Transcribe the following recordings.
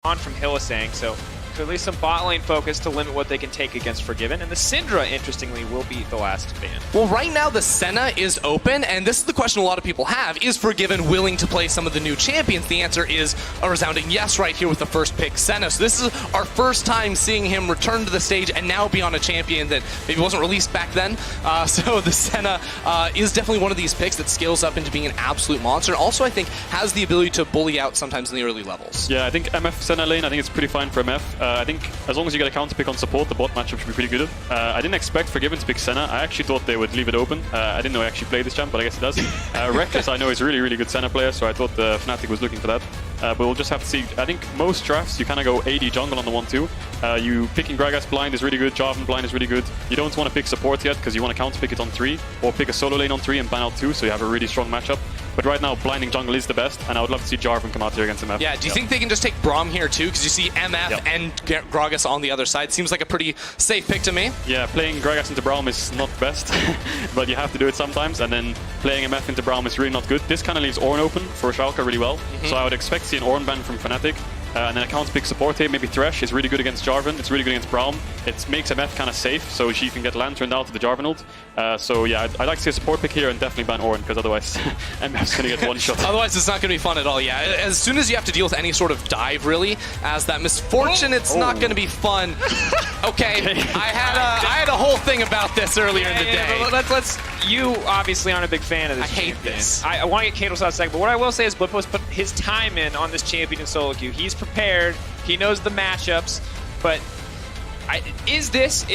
on from Hylissang, so clearly some bot lane focus to limit what they can take against Forgiven, and the Syndra, interestingly, will be the last ban. Well, right now the Senna is open, and this is the question a lot of people have. Is Forgiven willing to play some of the new champions? The answer is a resounding yes right here with the first pick, Senna. So this is our first time seeing him return to the stage and now be on a champion that maybe wasn't released back then. So the Senna is definitely one of these picks that scales up into being an absolute monster. Also, I think, has the ability to bully out sometimes in the early levels. Yeah, I think MF Senna lane, I think it's pretty fine for MF. I think as long as you get a counter pick on support, the bot matchup should be pretty good. I didn't expect Forgiven to pick Senna. I actually thought they would leave it open. I didn't know he actually played this champ, but I guess it does. Rekkles, I know, is a really, really good Senna player, so I thought Fnatic was looking for that. But we'll just have to see. I think most drafts, you kind of go AD jungle on the 1-2. You picking Gragas blind is really good, Jarvan blind is really good. You don't want to pick support yet, because you want to counter pick it on 3, or pick a solo lane on 3 and ban out 2, so you have a really strong matchup. But right now, blinding jungle is the best, and I would love to see Jarvan come out here against MF. Yeah, do you think they can just take Braum here too? Because you see MF and Gragas on the other side. Seems like a pretty safe pick to me. Yeah, playing Gragas into Braum is not best, but you have to do it sometimes, and then playing MF into Braum is really not good. This kind of leaves Ornn open for Schalke really well, so I would expect to see an Ornn ban from Fnatic. And then a counter pick support here, maybe Thresh is really good against Jarvan, it's really good against Braum. It makes MF kind of safe, so she can get lanterned out to the Jarvan ult. So yeah, I'd like to see a support pick here and definitely ban Ornn, because otherwise MF's going to get one shot. Otherwise it's not going to be fun at all, yeah. As soon as you have to deal with any sort of dive, really, as that misfortune, it's not going to be fun. Okay, I had a whole thing about this earlier in the day. Let's you obviously aren't a big fan of this champion. I hate this. I want to get Caedrel's out in a second, but what I will say is Bwipo's put his time in on this champion in solo queue. He's prepared, he knows the matchups, but is this,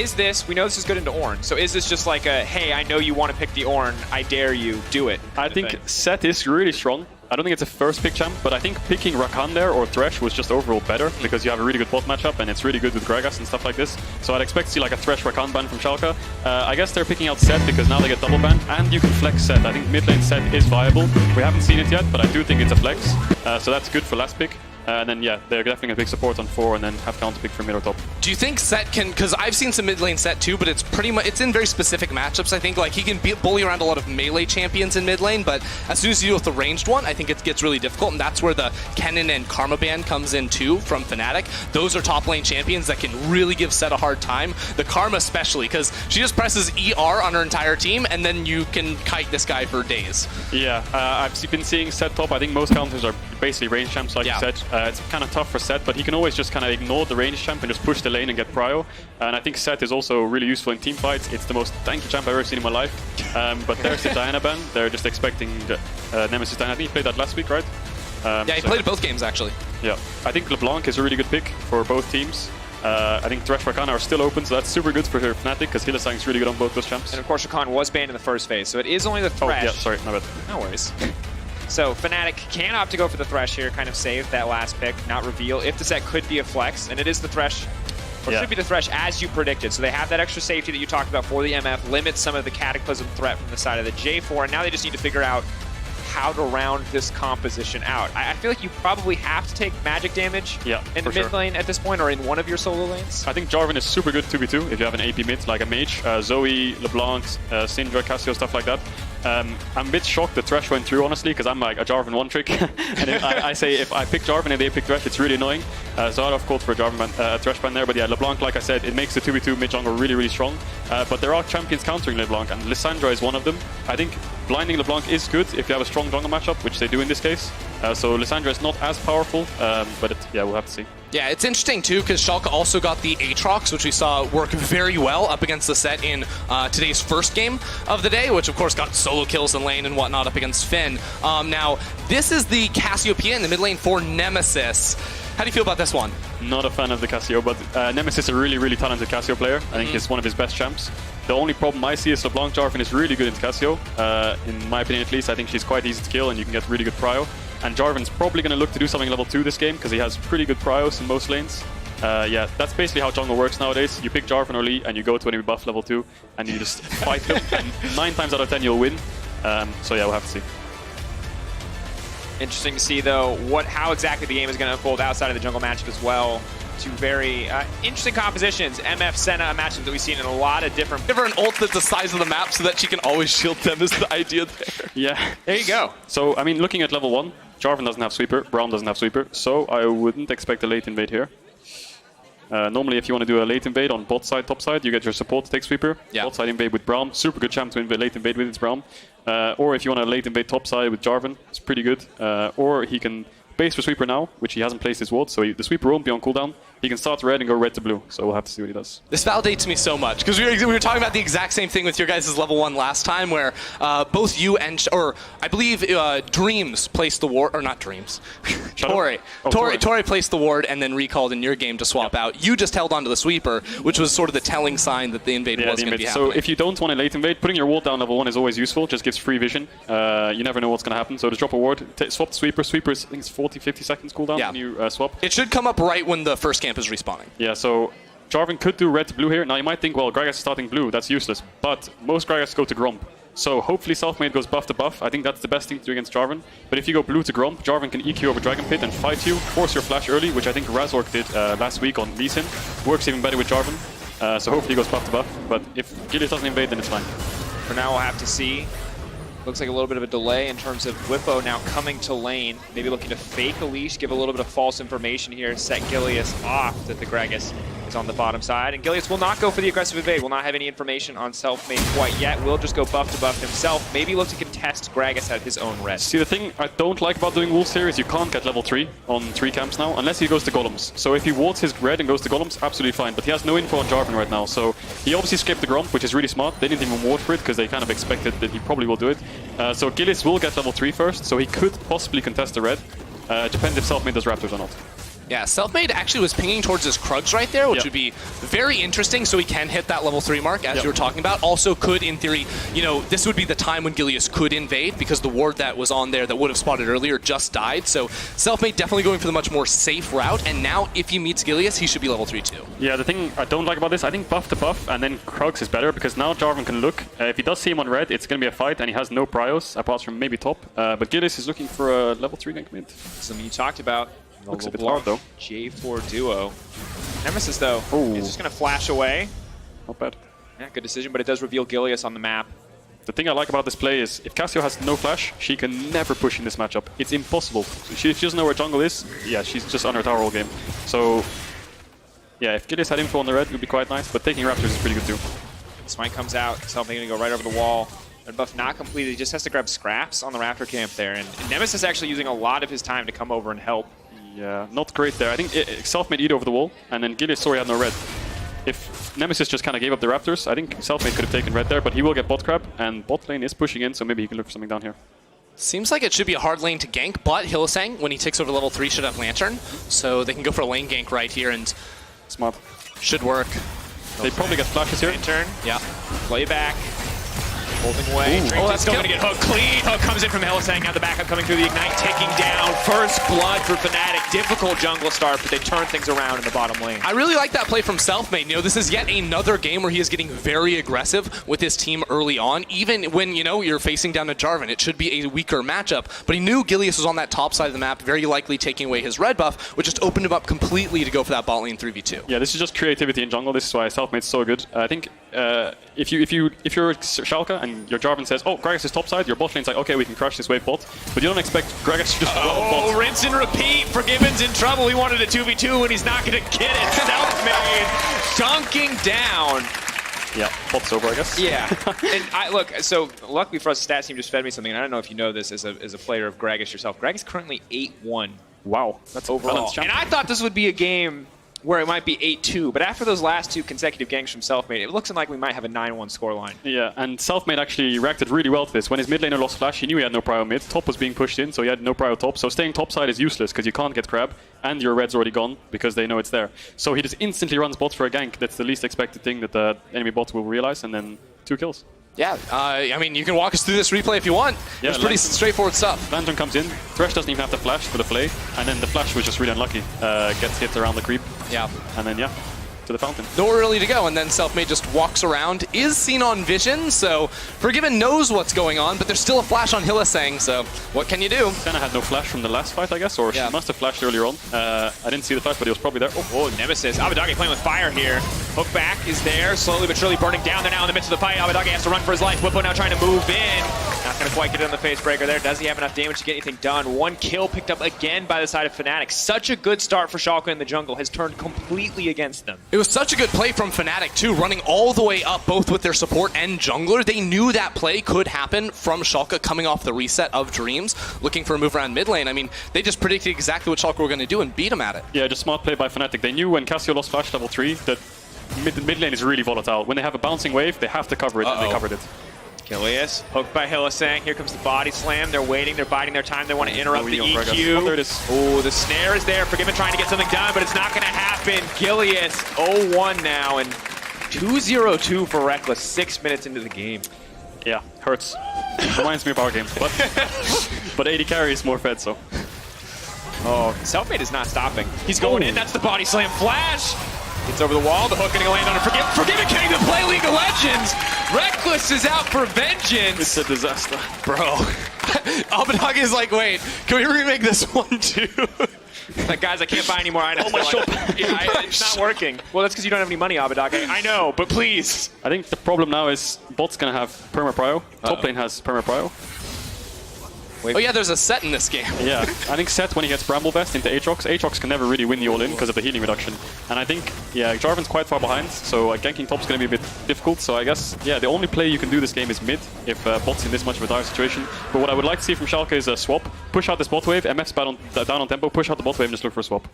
we know this is good into Ornn, so is this just like a, hey, I know you want to pick the Ornn, I dare you, do it? I think Sett is really strong. I don't think it's a first pick champ, but I think picking Rakan there or Thresh was just overall better because you have a really good bot matchup and it's really good with Gragas and stuff like this. So I'd expect to see like a Thresh Rakan ban from Schalke. I guess they're picking out Sett because now they get double banned and you can flex Sett. I think mid lane Sett is viable. We haven't seen it yet, but I do think it's a flex. So that's good for last pick. And then, yeah, they're definitely going to pick support on 4 and then have counter pick for mid or top. Do you think Sett can, because I've seen some mid lane Sett too, but it's pretty much, it's in very specific matchups, I think. Like, he can bully around a lot of melee champions in mid lane, but as soon as you deal with the ranged one, I think it gets really difficult, and that's where the Kennen and Karma ban comes in too, from Fnatic. Those are top lane champions that can really give Sett a hard time. The Karma especially, because she just presses ER on her entire team, and then you can kite this guy for days. Yeah, I've been seeing Sett top. I think most counters are basically range champs, like you said. It's kind of tough for Sett, but he can always just kind of ignore the range champ and just push the lane and get prio. And I think Sett is also really useful in team fights. It's the most tanky champ I've ever seen in my life. But there's the Diana ban. They're just expecting Nemesis Diana. I think he played that last week, right? Yeah, he played both games, actually. Yeah, I think LeBlanc is a really good pick for both teams. I think Thresh Rakan are still open, so that's super good for Fnatic, because Hylissang is really good on both those champs. And of course, Rakan was banned in the first phase, so it is only the Thresh. Oh, yeah, sorry, my bad. No worries. So Fnatic can opt to go for the Thresh here, kind of save that last pick, not reveal if the Sett could be a flex, and it is the Thresh, or should be the Thresh as you predicted. So they have that extra safety that you talked about for the MF, limits some of the Cataclysm threat from the side of the J4, and now they just need to figure out how to round this composition out. I feel like you probably have to take magic damage in the mid lane at this point, or in one of your solo lanes. I think Jarvan is super good 2v2 if you have an AP mid, like a mage. Zoe, LeBlanc, Syndra, Cassio, stuff like that. I'm a bit shocked that Thresh went through, honestly, because I'm like a Jarvan one trick. And I say if I pick Jarvan and they pick Thresh, it's really annoying. So I'd have called for a Jarvan ban, Thresh ban there. But yeah, LeBlanc, like I said, it makes the 2v2 mid jungle really, really strong. But there are champions countering LeBlanc, and Lissandra is one of them. I think blinding LeBlanc is good if you have a strong jungle matchup, which they do in this case. So Lissandra is not as powerful, but yeah, we'll have to see. Yeah, it's interesting too, because Schalke also got the Aatrox, which we saw work very well up against the Sett in today's first game of the day, which of course got solo kills in lane and whatnot up against Finn. Now, this is the Cassiopeia in the mid lane for Nemesis. How do you feel about this one? Not a fan of the Cassio, but Nemesis is a really, really talented Cassio player. I think he's one of his best champs. The only problem I see is LeBlanc Jarvan is really good in Cassio. In my opinion, at least, I think she's quite easy to kill and you can get really good prio. And Jarvan's probably going to look to do something level 2 this game because he has pretty good prios in most lanes. Yeah, that's basically how jungle works nowadays. You pick Jarvan or Lee and you go to enemy buff level 2 and you just fight him, and 9 times out of 10 you'll win. So yeah, we'll have to see. Interesting to see, though, how exactly the game is going to unfold outside of the jungle matchup as well. Two very interesting compositions. MF Senna, a matchup that we've seen in a lot of different... Give her an ult that's the size of the map so that she can always shield them is the idea there. Yeah. There you go. So, I mean, looking at level 1, Jarvan doesn't have sweeper, Braum doesn't have sweeper, so I wouldn't expect a late invade here. Normally, if you want to do a late invade on bot side, top side, you get your support to take sweeper. Yeah. Bot side invade with Braum, super good champ to late invade with its Braum. Or if you want to late invade top side with Jarvan, it's pretty good. Or he can base for sweeper now, which he hasn't placed his ward, so the sweeper won't be on cooldown. He can start red and go red to blue, so we'll have to see what he does. This validates me so much, because we were talking about the exact same thing with your guys' level 1 last time, where both you and, or I believe Dreams placed the ward, or not Dreams, Tori placed the ward and then recalled in your game to swap out. You just held onto the sweeper, which was sort of the telling sign that the invade was going to be happening. So if you don't want to late invade, putting your ward down level 1 is always useful, just gives free vision. You never know what's going to happen, so just drop a ward, swap the sweeper. Sweeper's, I think it's 40-50 seconds cooldown when you swap. It should come up right when the first camp is respawning. Yeah, so Jarvan could do red to blue here. Now you might think, well, Gragas is starting blue, that's useless. But most Gragas go to Gromp. So hopefully Selfmade goes buff to buff. I think that's the best thing to do against Jarvan. But if you go blue to Gromp, Jarvan can EQ over Dragon Pit and fight you, force your flash early, which I think Razork did last week on Lee Sin. Works even better with Jarvan. So hopefully he goes buff to buff. But if Gilius doesn't invade, then it's fine. For now, we'll have to see. Looks like a little bit of a delay in terms of Bwipo now coming to lane. Maybe looking to fake a leash, give a little bit of false information here, set Gilius off that the Gragas is on the bottom side. And Gilius will not go for the aggressive invade. Will not have any information on Selfmade quite yet. Will just go buff to buff himself. Maybe look to contest Gragas at his own red. See, the thing I don't like about doing Wolves here is you can't get level 3 on 3 camps now, unless he goes to Golems. So if he wards his red and goes to Golems, absolutely fine. But he has no info on Jarvan right now. So he obviously skipped the Gromp, which is really smart. They didn't even ward for it because they kind of expected that he probably will do it. So Gilius will get level 3 first, so he could possibly contest the red. Depends if Selfmade does Raptors or not. Yeah, Selfmade actually was pinging towards his Krugs right there, which would be very interesting, so he can hit that level 3 mark, as you were talking about. Also could, in theory, you know, this would be the time when Gilius could invade, because the ward that was on there that would have spotted earlier just died. So Selfmade definitely going for the much more safe route, and now if he meets Gilius, he should be level 3 too. Yeah, the thing I don't like about this, I think buff to buff and then Krugs is better, because now Jarvan can look. If he does see him on red, it's going to be a fight, and he has no pryos, apart from maybe top. But Gilius is looking for a level 3 gank mid. Something you talked about. Looks a bit hard though. J4 duo. Nemesis though, is just going to flash away. Not bad. Yeah, good decision, but it does reveal Gilius on the map. The thing I like about this play is, if Cassio has no flash, she can never push in this matchup. It's impossible. If she doesn't know where jungle is, yeah, she's just on her tower all game. So, yeah, if Gilius had info on the red, it would be quite nice, but taking Raptors is pretty good too. Smite comes out, Selfmade going to go right over the wall. Red buff not completed, he just has to grab scraps on the Raptor camp there, and Nemesis actually using a lot of his time to come over and help. Yeah, not great there. I think Selfmade eat over the wall, and then Gilius sorry had no red. If Nemesis just kind of gave up the Raptors, I think Selfmade could have taken red there, but he will get bot crab, and bot lane is pushing in, so maybe he can look for something down here. Seems like it should be a hard lane to gank, but Hylissang, when he takes over level 3, should have Lantern, so they can go for a lane gank right here, and smart. Should work. They probably get flashes here. Lantern, yeah. Play back. Holding away. Oh, that's still going to get hooked. Clean hook comes in from Hylissang. Now the backup coming through the Ignite, taking down. First blood for Fnatic. Difficult jungle start, but they turn things around in the bottom lane. I really like that play from Selfmade. You know, this is yet another game where he is getting very aggressive with his team early on. Even when, you know, you're facing down to Jarvan, it should be a weaker matchup. But he knew Gilius was on that top side of the map, very likely taking away his red buff, which just opened him up completely to go for that bot lane 3v2. Yeah, this is just creativity in jungle. This is why Selfmade's so good. I think if you're Schalke and your Jarvan says, oh, Gragas is topside, your bot lane's like, okay, we can crush this wave bot, but you don't expect Gragas to just bot. Rinse and repeat. Forgiven's in trouble. He wanted a 2v2 and he's not going to get it. Selfmade dunking down. Yeah, bot's over, I guess. Yeah. And look, so luckily for us, the stats team just fed me something, and I don't know if you know this as a player of Gragas yourself. Gragas is currently 8-1. Wow, that's overall. And I thought this would be a game where it might be 8-2, but after those last 2 consecutive ganks from Selfmade, it looks like we might have a 9-1 scoreline. Yeah, and Selfmade actually reacted really well to this. When his mid laner lost flash, he knew he had no prio mid. Top was being pushed in, so he had no prio top. So staying topside is useless, because you can't get crab, and your red's already gone, because they know it's there. So he just instantly runs bot for a gank. That's the least expected thing that the enemy bot will realize, and then 2 kills. Yeah, I mean, you can walk us through this replay if you want. Yeah, it's pretty straightforward stuff. Lantern comes in, Thresh doesn't even have to flash for the play, and then the flash was just really unlucky. Gets hit around the creep. Yeah. And then, yeah, to the fountain. Nowhere really to go, and then Selfmade just walks around, is seen on vision, so Forgiven knows what's going on, but there's still a flash on Hylissang, so what can you do? Senna had no flash from the last fight, I guess, or she must have flashed earlier on. I didn't see the flash, but he was probably there. Oh, Nemesis. Abbedagge playing with fire here. Hook back is there, slowly but surely burning down. They're now in the midst of the fight. Abbedagge has to run for his life. Bwipo now trying to move in. Not Not going to quite get it on the face breaker there. Does he have enough damage to get anything done? One kill picked up again by the side of Fnatic. Such a good start for Schalke in the jungle has turned completely against them. It was such a good play from Fnatic too, running all the way up both with their support and jungler. They knew that play could happen from Schalke coming off the reset of Dreams, looking for a move around mid lane. I mean, they just predicted exactly what Schalke were going to do and beat them at it. Yeah, just smart play by Fnatic. They knew when Cassio lost Flash level 3 that mid lane is really volatile. When they have a bouncing wave, they have to cover it, and they covered it. Gilius, hooked by Hylissang. Here comes the body slam. They're waiting, they're biding their time. They want to interrupt the EQ. Oh, there it is. Oh, the snare is there. Forgiven trying to get something done, but it's not going to happen. Gilius, 0-1 now, and 2-0-2 for Rekkles 6 minutes into the game. Yeah, hurts. Reminds me of our game. But AD carry is more fed, so. Oh, Selfmade is not stopping. He's going in. That's the body slam flash. Gets over the wall. The hook going to land on it. Forgiven can't even play League of Legends. Rekkles is out for vengeance. It's a disaster. Bro. Abbedagge is like, wait, can we remake this one too? Like, guys, I can't buy any more items. Oh my shop. It's not working. Well, that's because you don't have any money, Abbedagge. I know, but please. I think the problem now is bot's going to have perma prio. Top lane has perma prio. Oh yeah, there's a Sett in this game. Yeah, I think Sett, when he gets Bramble Vest into Aatrox can never really win the all-in because of the healing reduction. And I think, yeah, Jarvan's quite far behind, so ganking top's going to be a bit difficult. So I guess, yeah, the only play you can do this game is mid if bot's in this much of a dire situation. But what I would like to see from Schalke is a swap. Push out this bot wave, MF's down on tempo, push out the bot wave and just look for a swap.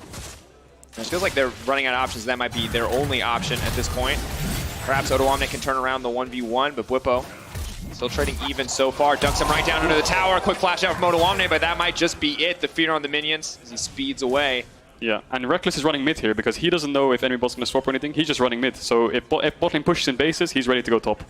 It feels like they're running out of options. That might be their only option at this point. Perhaps Odoamne can turn around the 1v1, but Bwipo still trading even so far. Dunks him right down into the tower. Quick flash out from Odoamne, but that might just be it. The fear on the minions as he speeds away. Yeah, and Rekkles is running mid here because he doesn't know if any bot's going to swap or anything. He's just running mid. So if bot lane pushes in bases, he's ready to go top.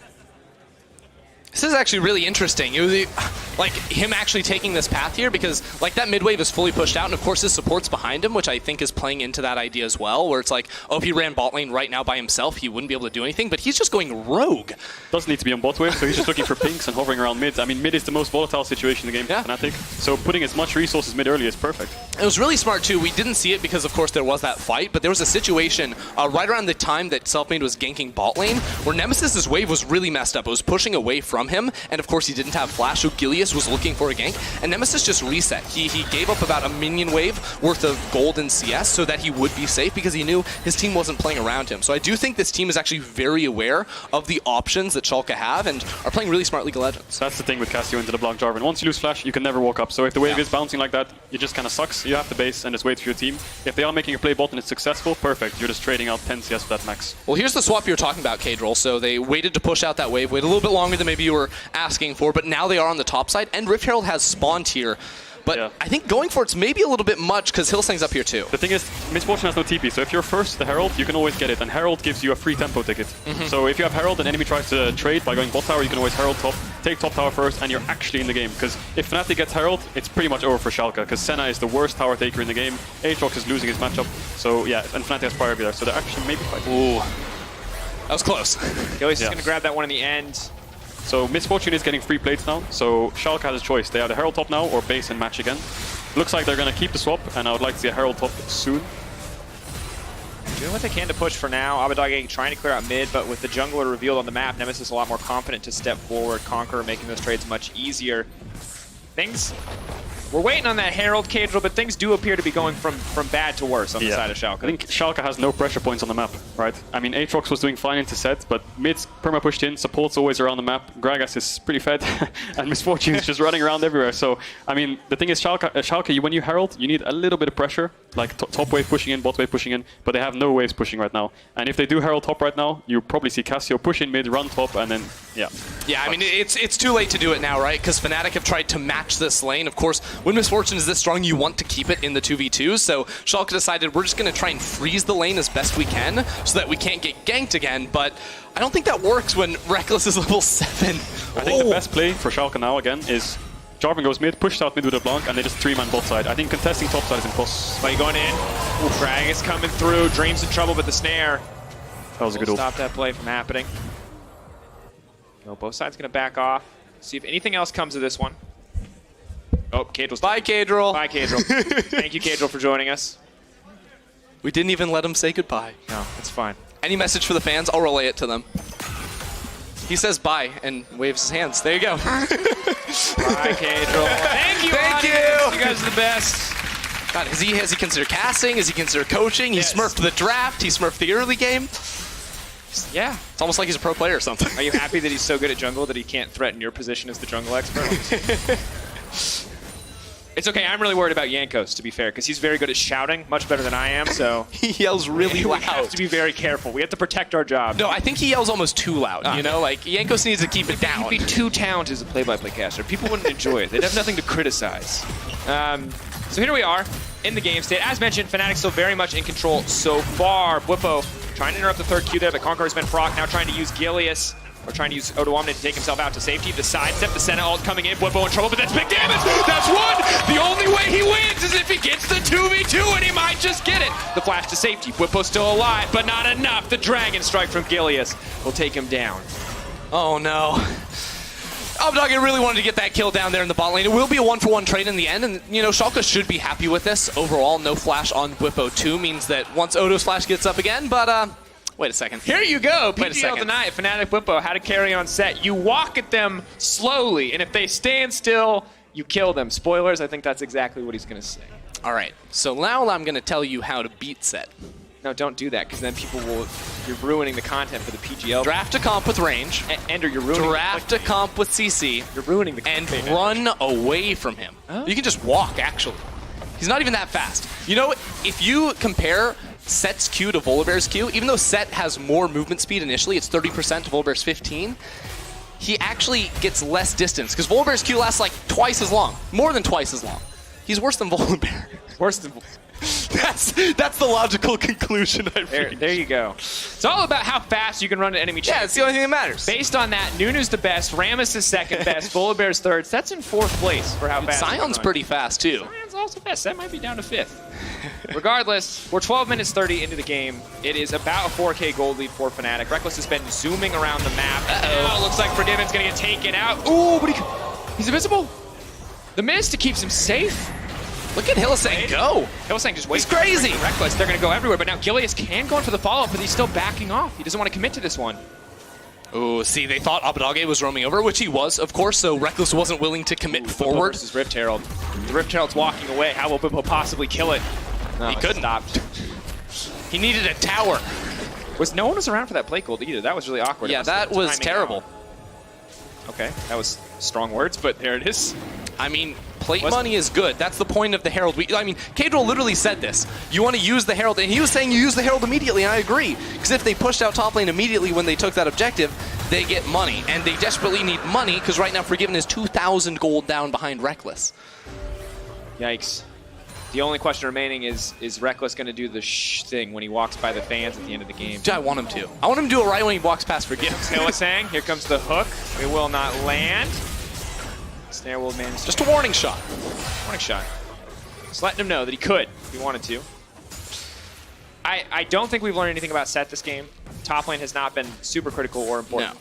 This is actually really interesting. It was like him actually taking this path here because like that mid wave is fully pushed out and of course his support's behind him, which I think is playing into that idea as well, where it's like, oh, if he ran bot lane right now by himself, he wouldn't be able to do anything, but he's just going rogue. Doesn't need to be on bot wave, so he's just looking for pinks and hovering around mid. I mean, mid is the most volatile situation in the game for Fnatic, so putting as much resources mid early is perfect. It was really smart too. We didn't see it because of course there was that fight, but there was a situation right around the time that Selfmade was ganking bot lane where Nemesis's wave was really messed up. It was pushing away from him, and of course he didn't have flash, so Gilius was looking for a gank, and Nemesis just reset. He gave up about a minion wave worth of gold in CS so that he would be safe because he knew his team wasn't playing around him. So I do think this team is actually very aware of the options that Schalke have and are playing really smart League of Legends. That's the thing with Cassio into LeBlanc Jarvan. Once you lose flash, you can never walk up. So if the wave is bouncing like that, it just kind of sucks. You have to base and just wait for your team. If they are making a play bot and it's successful, perfect. You're just trading out 10 CS for that max. Well, here's the swap you were talking about, Caedrel. So they waited to push out that wave, waited a little bit longer than maybe you were asking for, but now they are on the top side, and Rift Herald has spawned here. But I think going for it's maybe a little bit much because Hylissang's up here too. The thing is, Misfortune has no TP, so if you're first the Herald, you can always get it, and Herald gives you a free tempo ticket. So if you have Herald and enemy tries to trade by going bot tower, you can always Herald top, take top tower first, and you're actually in the game. Because if Fnatic gets Herald, it's pretty much over for Schalke, because Senna is the worst tower taker in the game, Aatrox is losing his matchup, so yeah, and Fnatic has priority there, so they're actually maybe fighting. Ooh, that was close. Gilius is going to grab that one in the end. So Misfortune is getting free plates now, so Schalke has a choice. They have the Herald top now or base and match again. Looks like they're going to keep the swap, and I would like to see a Herald top soon. Doing what they can to push for now. Abbedagge trying to clear out mid, but with the jungler revealed on the map, Nemesis a lot more confident to step forward, conquer, making those trades much easier. We're waiting on that Herald, Caedrel, but things do appear to be going from bad to worse on the side of Schalke. I think Schalke has no pressure points on the map, right? I mean, Aatrox was doing fine into Sett, but mid's perma pushed in, support's always around the map, Gragas is pretty fed, and Misfortune is just running around everywhere. So, I mean, the thing is, Schalke, when you Herald, you need a little bit of pressure, like top wave pushing in, bot wave pushing in, but they have no waves pushing right now. And if they do Herald top right now, you probably see Cassio push in mid, run top, and then, yeah. Yeah, I mean, it's too late to do it now, right? Because Fnatic have tried to match this lane. Of course, when Misfortune is this strong, you want to keep it in the 2v2s, so Schalke decided we're just going to try and freeze the lane as best we can so that we can't get ganked again, but I don't think that works when Rekkles is level 7. I think the best play for Schalke now, again, is Jarvan goes mid, pushes out mid with LeBlanc, and they just 3-man bot side. I think contesting top side is impossible. Play going in. Gragas coming through. Dreams in trouble with the snare. That was a good ult. Stop that play from happening. No, both sides going to back off. See if anything else comes of this one. Oh, Caedrel's Bye, Caedrel. Bye, Caedrel. Thank you, Caedrel, for joining us. We didn't even let him say goodbye. No, it's fine. Any message for the fans? I'll relay it to them. He says bye and waves his hands. There you go. Bye, Caedrel. Thank you, Thank audience. you. You guys are the best. God, has he considered casting? Has he considered coaching? Yes. He smurfed the draft. He smurfed the early game. Yeah. It's almost like he's a pro player or something. Are you happy that he's so good at jungle that he can't threaten your position as the jungle expert? It's okay. I'm really worried about Jankos, to be fair, because he's very good at shouting, much better than I am, so... He yells really loud. We have to be very careful. We have to protect our job. No, I think he yells almost too loud, you know? Like, Jankos needs to keep it down. He'd be too talented as a play-by-play caster. People wouldn't enjoy it. They'd have nothing to criticize. So here we are in the game state. As mentioned, Fnatic still very much in control so far. Bwipo trying to interrupt the third Q there, but Conqueror's been proc, now trying to use Gilius. Or trying to use Odoamne to take himself out to safety. The sidestep, the Senna ult coming in. Bwipo in trouble, but that's big damage. That's one. The only way he wins is if he gets the 2v2, and he might just get it. The flash to safety. Bwipo's still alive, but not enough. The Dragon Strike from Gilius will take him down. Oh, no. Abbedagge really wanted to get that kill down there in the bot lane. It will be a 1-for-1 trade in the end, and, you know, Schalke should be happy with this. Overall, no flash on Bwipo 2 means that once Odo's flash gets up again, but, wait a second. Here you go. Wait a PGL second. tonight, Fnatic Bwipo, how to carry on Sett. You walk at them slowly, and if they stand still, you kill them. Spoilers, I think that's exactly what he's going to say. All right, so now I'm going to tell you how to beat Sett. No, don't do that, because then people will... You're ruining the content for the PGL. Draft a comp with range. Ender, you're ruining Draft a comp with CC. You're ruining the and content. run away from him. Oh. You can just walk, actually. He's not even that fast. You know, if you compare Sett's Q to Volibear's Q, even though Sett has more movement speed initially, it's 30% to Volibear's 15, he actually gets less distance, because Volibear's Q lasts like twice as long, more than twice as long. He's worse than Volibear. Worse than... That's the logical conclusion I've reached. There you go. It's all about how fast you can run an enemy champion. Yeah, it's the only thing that matters. Based on that, Nunu's the best, Rammus is second best, Volibear's third. Sett's in 4th place for how fast Sion's pretty fast, too. Sion's also fast. Sett might be down to 5th. Regardless, we're 12 minutes 30 into the game. It is about a 4K gold lead for Fnatic. Rekkles has been zooming around the map. Now looks like Forgiven's going to get taken out. Ooh, but he's invisible. The mist keeps him safe. Look at Hylissang go. Hylissang just waits. He's crazy. Rekkles, they're going to go everywhere, but now Gilius can go in for the follow-up, but he's still backing off. He doesn't want to commit to this one. Oh, see, they thought Abbedagge was roaming over, which he was, of course, so Rekkles wasn't willing to commit forward. This is Rift Herald. The Rift Herald's walking away. How will Bwipo possibly kill it? No, He couldn't. Stopped. He needed a tower. No one was around for that plate gold either. That was really awkward. Yeah, that was terrible. Out. Okay, that was strong words, but there it is. I mean, plate money is good. That's the point of the Herald. I mean, Caedrel literally said this. You want to use the Herald, and he was saying you use the Herald immediately, and I agree. Because if they pushed out top lane immediately when they took that objective, they get money. And they desperately need money, because right now Forgiven is 2,000 gold down behind Rekkles. Yikes. The only question remaining is Rekkles going to do the thing when he walks by the fans at the end of the game? I want him to. I want him to do it right when he walks past Forgiven. Hylissang, here comes the hook. It will not land. Snare will manage. Just a warning shot. Warning shot. Just letting him know that he could if he wanted to. I don't think we've learned anything about Sett this game. Top lane has not been super critical or important. No.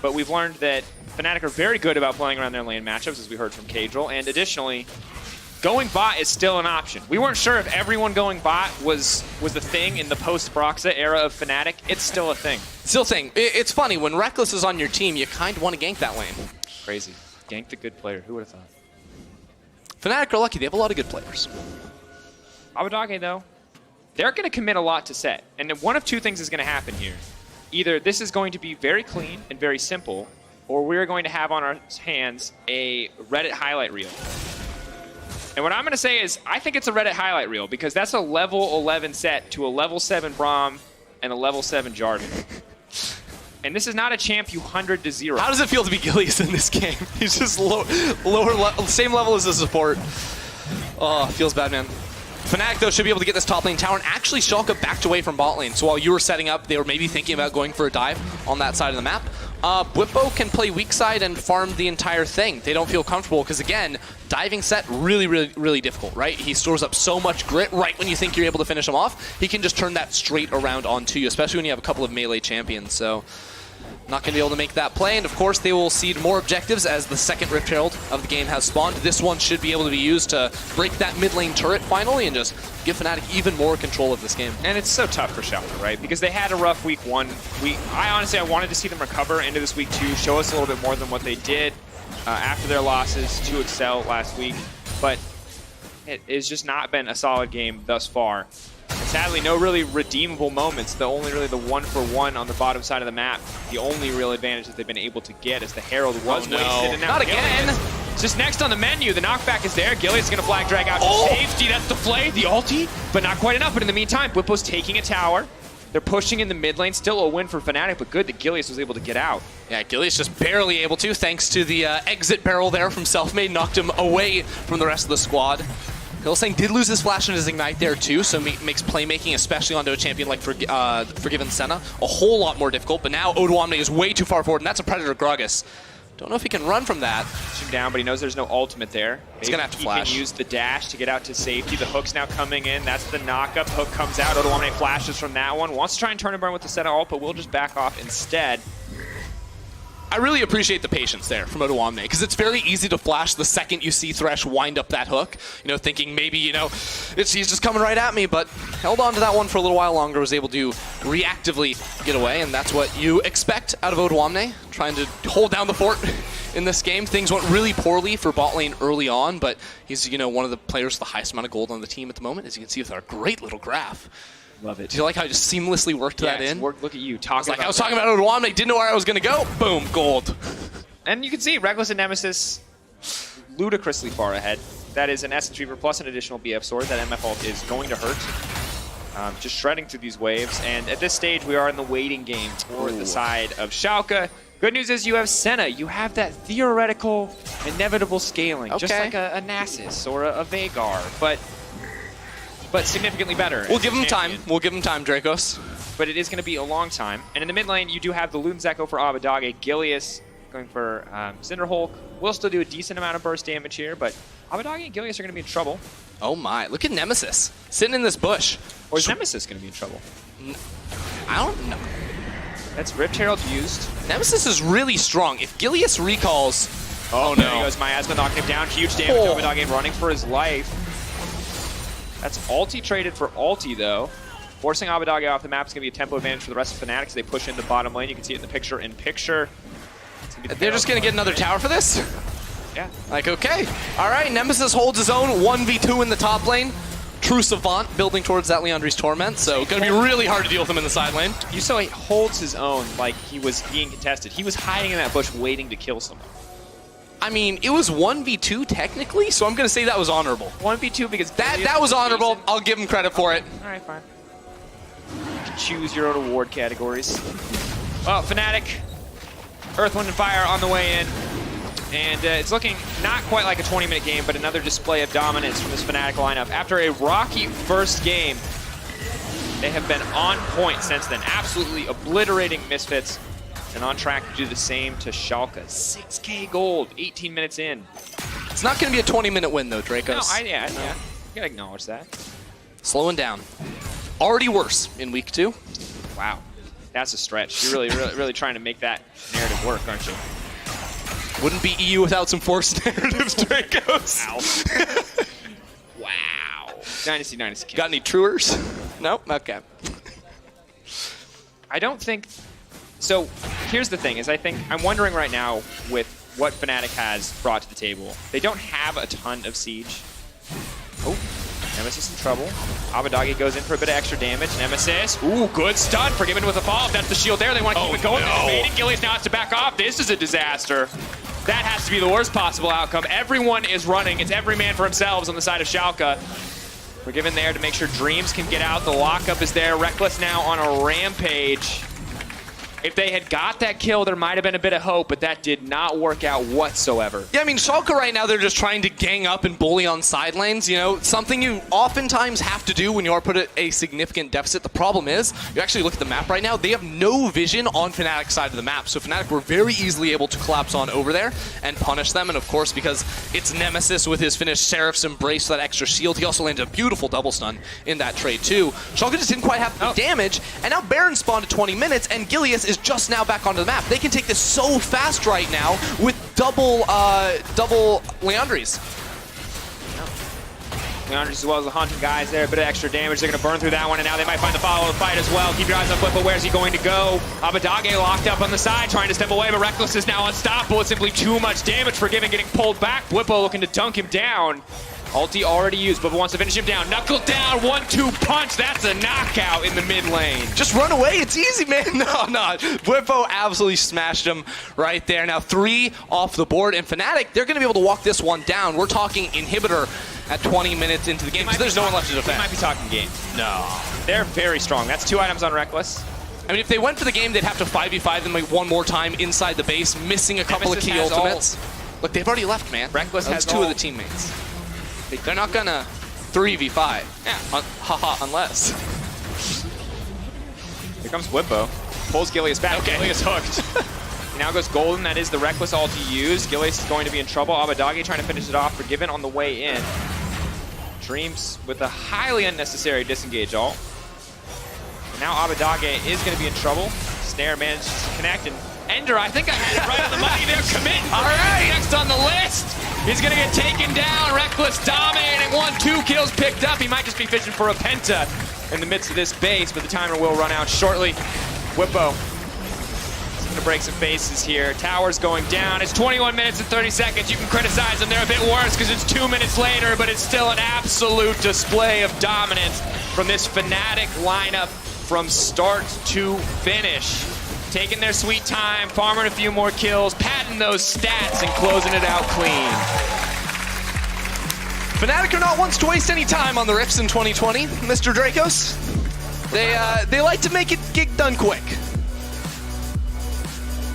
But we've learned that Fnatic are very good about playing around their lane matchups, as we heard from Caedrel. And additionally, going bot is still an option. We weren't sure if everyone going bot was the thing in the post-Broxa era of Fnatic. It's still a thing. Still a thing. It's funny, when Rekkles is on your team, you kind of want to gank that lane. Crazy. Gank the good player. Who would have thought? Fnatic are lucky. They have a lot of good players. Abbedagge, though, they're going to commit a lot to Sett. And one of two things is going to happen here. Either this is going to be very clean and very simple, or we're going to have on our hands a Reddit highlight reel. And what I'm going to say is, I think it's a Reddit highlight reel, because that's a level 11 Sett to a level 7 Braum and a level 7 Jarvan. And this is not a champ you 100 to 0. How does it feel to be Gilius in this game? He's just lower level, same level as the support. Oh, feels bad, man. Fnatic, though, should be able to get this top lane tower, and actually Schalke backed away from bot lane. So while you were setting up, they were maybe thinking about going for a dive on that side of the map. Bwipo can play weak side and farm the entire thing. They don't feel comfortable, because again, diving Sett, really, really, really difficult, right? He stores up so much grit right when you think you're able to finish him off. He can just turn that straight around onto you, especially when you have a couple of melee champions. So Not going to be able to make that play, and of course they will cede more objectives as the second Rift Herald of the game has spawned. This one should be able to be used to break that mid lane turret finally and just give Fnatic even more control of this game. And it's so tough for Schalke, right? Because they had a rough week 1. I wanted to see them recover into this week 2, show us a little bit more than what they did after their losses to Excel last week. But it has just not been a solid game thus far. And sadly, no really redeemable moments. The only really the 1-for-1 on the bottom side of the map. The only real advantage that they've been able to get as the Herald was wasted. And now not again! Gilius, just next on the menu, the knockback is there. Gilius is going to flag drag out to safety. That's the play, the ulti, but not quite enough. But in the meantime, Bwipo's taking a tower. They're pushing in the mid lane. Still a win for Fnatic, but good that Gilius was able to get out. Yeah, Gilius just barely able to, thanks to the exit barrel there from Selfmade. Knocked him away from the rest of the squad. Hylissang did lose his flash and his ignite there too, so makes playmaking, especially onto a champion like Forgiven Senna, a whole lot more difficult. But now Odoamne is way too far forward, and that's a Predator Gragas. Don't know if he can run from that. Push him down, but he knows there's no ultimate there. He's gonna have to flash. He can use the dash to get out to safety. The hook's now coming in. That's the knockup. Hook comes out. Odoamne flashes from that one. Wants to try and turn and burn with the Sett ult, but will just back off instead. I really appreciate the patience there from Odoamne, because it's very easy to flash the second you see Thresh wind up that hook, you know, thinking maybe, you know, he's just coming right at me, but held on to that one for a little while longer, was able to reactively get away, and that's what you expect out of Odoamne, trying to hold down the fort in this game. Things went really poorly for bot lane early on, but he's, you know, one of the players with the highest amount of gold on the team at the moment, as you can see with our great little graph. Love it. Do you like how I just seamlessly worked that in? Look at you talking I was talking about Odoamne, didn't know where I was going to go. Boom, gold. And you can see Rekkles and Nemesis ludicrously far ahead. That is an Essence Reaver plus an additional BF sword. That MF ult is going to hurt. Just shredding through these waves. And at this stage, we are in the waiting game for the side of Schalke. Good news is you have Senna. You have that theoretical, inevitable scaling. Okay. Just like a Nasus or a Veigar. But significantly better. We'll give him time. We'll give him time, Drakos. But it is going to be a long time. And in the mid lane, you do have the Lunzeko for Abbedagge, Gilius going for Cinderhulk. We'll still do a decent amount of burst damage here, but Abbedagge and Gilius are going to be in trouble. Oh my, look at Nemesis sitting in this bush. Or is Nemesis going to be in trouble? I don't know. That's Rift Herald used. Nemesis is really strong. If Gilius recalls... Oh no. There he goes, Miasma knocking him down. Huge damage. Abbedagge running for his life. That's ulti traded for ulti, though. Forcing Abbedagge off the map is going to be a tempo advantage for the rest of Fnatic as they push into bottom lane. You can see it in the picture-in-picture. They're just going to get another tower for this? Yeah. Like, okay. All right, Nemesis holds his own. 1v2 in the top lane. True Savant building towards that Leandri's Torment, so going to be really hard to deal with him in the side lane. You saw he holds his own like he was being contested. He was hiding in that bush waiting to kill someone. I mean, it was 1v2 technically, so I'm going to say that was honorable. 1v2 because that was honorable. I'll give him credit for it. All right, fine. Choose your own award categories. Well, Fnatic, Earth, Wind, and Fire on the way in. And it's looking not quite like a 20-minute game, but another display of dominance from this Fnatic lineup. After a rocky first game, they have been on point since then, absolutely obliterating Misfits. And on track to do the same to Schalke. 6K gold, 18 minutes in. It's not going to be a 20-minute win, though, Drakos. No, yeah. You gotta acknowledge that. Slowing down. Already worse in week 2. Wow, that's a stretch. You're really trying to make that narrative work, aren't you? Wouldn't be EU without some forced narratives, Drakos. Wow. Wow. Dynasty. Got any truers? No? Okay. I don't think... So here's the thing, is I'm wondering right now with what Fnatic has brought to the table. They don't have a ton of siege. Oh, Nemesis in trouble. Abbedagge goes in for a bit of extra damage. Nemesis, ooh, good stun. Forgiven with a follow-up. That's the shield there. They want to keep it going. No. They're Gilius now has to back off. This is a disaster. That has to be the worst possible outcome. Everyone is running. It's every man for themselves on the side of Schalke. Forgiven there to make sure Dreams can get out. The lockup is there. Rekkles now on a rampage. If they had got that kill, there might have been a bit of hope, but that did not work out whatsoever. Yeah, I mean, Schalke right now, they're just trying to gang up and bully on side lanes, you know, something you oftentimes have to do when you are put at a significant deficit. The problem is, you actually look at the map right now, they have no vision on Fnatic's side of the map, so Fnatic were very easily able to collapse on over there and punish them, and of course, because it's Nemesis with his finished Seraph's Embrace, that extra shield, he also landed a beautiful double stun in that trade too. Schalke just didn't quite have the damage, and now Baron spawned at 20 minutes, and Gilius is is just now back onto the map. They can take this so fast right now with double Leandries. Leandris as well as the Hunting guys there, a bit of extra damage. They're going to burn through that one, and now they might find the follow-up fight as well. Keep your eyes on Bwipo. Where's he going to go? Abbedagge locked up on the side, trying to step away, but Rekkles is now unstoppable. It's simply too much damage for Given getting pulled back. Bwipo looking to dunk him down. Ulti already used, but wants to finish him down. Knuckle down, 1-2 punch. That's a knockout in the mid lane. Just run away. It's easy, man. No. Bwipo absolutely smashed him right there. Now 3 off the board, and Fnatic, they're going to be able to walk this one down. We're talking inhibitor at 20 minutes into the game, because there's no one left to defend. We might be talking game. No. They're very strong. That's 2 items on Rekkles. I mean, if they went for the game, they'd have to 5v5 them like one more time inside the base, missing a couple of key ultimates. Look, they've already left, man. Rekkles has 2 of the teammates. They're not gonna 3v5. Yeah. Haha, unless. Here comes Bwipo. Pulls Gilius back. Okay. Gilius hooked. He now goes golden. That is the Rekkles ulti used. Gilius is going to be in trouble. Abbedagge trying to finish it off for Given on the way in. Dreams with a highly unnecessary disengage ult. And now Abbedagge is going to be in trouble. Snare manages to connect, and Ender, I think I had it right on the money there. Commit. All right. Next on the list. He's going to get taken down. Rekkles dominating. 1-2 kills picked up. He might just be fishing for a penta in the midst of this base, but the timer will run out shortly. Bwipo is going to break some faces here. Tower's going down. It's 21 minutes and 30 seconds. You can criticize them. They're a bit worse because it's 2 minutes later, but it's still an absolute display of dominance from this Fnatic lineup from start to finish. Taking their sweet time, farming a few more kills, padding those stats, and closing it out clean. Fnatic are not ones to waste any time on the Rifts in 2020, Mr. Drakos. They like to make it get done quick.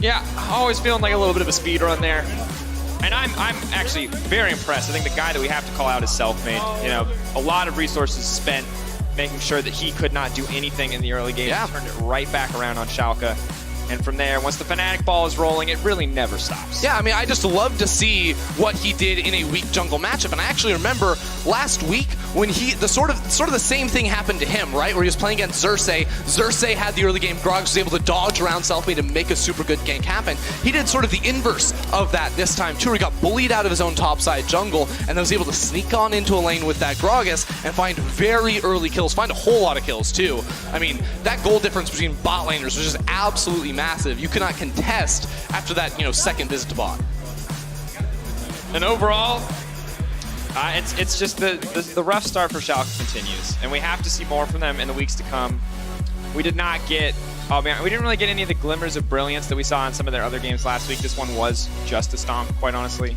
Yeah, always feeling like a little bit of a speed run there. And I'm actually very impressed. I think the guy that we have to call out is Selfmade. You know, a lot of resources spent making sure that he could not do anything in the early game. Yeah. He turned it right back around on Schalke. And from there, once the Fnatic ball is rolling, it really never stops. Yeah, I mean, I just love to see what he did in a weak jungle matchup. And I actually remember last week when the sort of the same thing happened to him, right? Where he was playing against Xerxes. Xerxes had the early game. Gragas was able to dodge around Selfmade to make a super good gank happen. He did sort of the inverse of that this time too. He got bullied out of his own topside jungle and then was able to sneak on into a lane with that Gragas and find very early kills, find a whole lot of kills too. I mean, that goal difference between bot laners was just absolutely massive. You cannot contest after that, second visit to bot. And overall, it's just the rough start for Schalke continues, and we have to see more from them in the weeks to come. We did not get, we didn't really get any of the glimmers of brilliance that we saw in some of their other games last week. This one was just a stomp, quite honestly.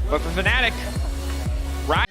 But for Fnatic, right?